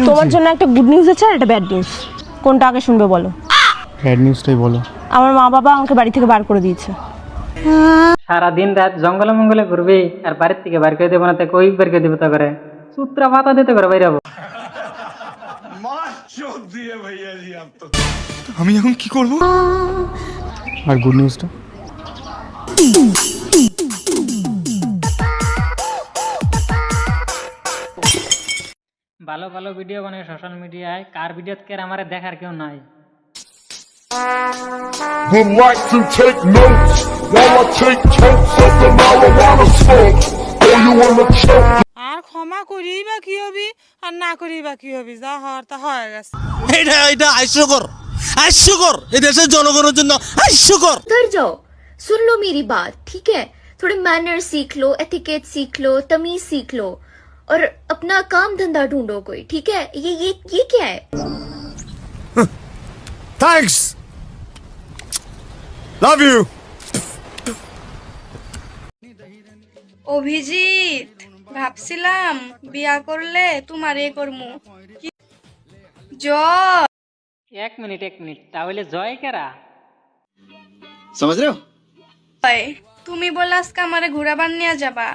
তোমার জন্য একটা গুড নিউজ আছে আর একটা ব্যাড নিউজ, কোনটা আগে শুনবে বলো? ব্যাড নিউজটাই বলো। আমার মা বাবা আমাকে বাড়ি থেকে বার করে দিয়েছে। সারা দিন রাত জঙ্গলে মঙ্গলে ঘুরবি আর বাড়ির থেকে বার করে দেবো না, কই বের করে দেবো তা করে সূত্রা পাতা দিতে করে বাইরে যাবো। আমি এখন কি করব? আর গুড নিউজটা? ভালো ভালো ভিডিও বানায় সোশ্যাল মিডিয়ায়, কার ভিডিও কে আমার দেখার কেউ নাই। Would like to take notes while I take totes of the marijuana smoke. Oh, you wanna choke? আর ক্ষমা করি বা কি হবি আর না করি বা কি হবি, যা হওয়ার তা হয়ে গেছে। এটা হাস্যকর এই দেশের জনগণের জন্য হাস্যকর। उधर जाओ, सुन लो मेरी बात, ठीक है? थोड़े मैनर सीख लो, एथिकेट सीख लो, तमीज सीख लो और अपना काम धंधा ढूंढो कोई, ठीक है? ये क्या है? Thanks, love you. অভিজিৎ, ভাবছিলাম বিয়া করলে তোমার এ করমু। জয়, এক মিনিট তাহলে জয় কেরা? তুমি বলে আজকে আমারে ঘুরাবার নিয়ে যাবা।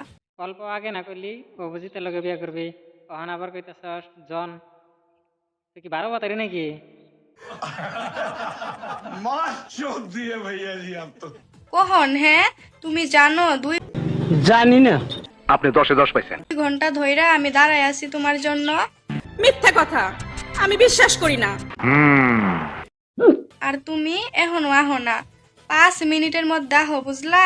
অল্প আগে না করলি অভিজিতের লগে বিয়ে করবি, তখন আবার কইতাছস জন, তুই কি 12 বাতারি নাকি? কখন? হ্যাঁ, তুমি জানো জানি না। আপনি 10-এ 10 পাইছেন। 2 ঘন্টা ধইরা আমি দাঁড়ায় আছি তোমার জন্য। মিথ্যা কথা, আমি বিশ্বাস করি না। আর তুমি এখনো আহো না, 5 মিনিটের মধ্যে আহো, বুঝলা?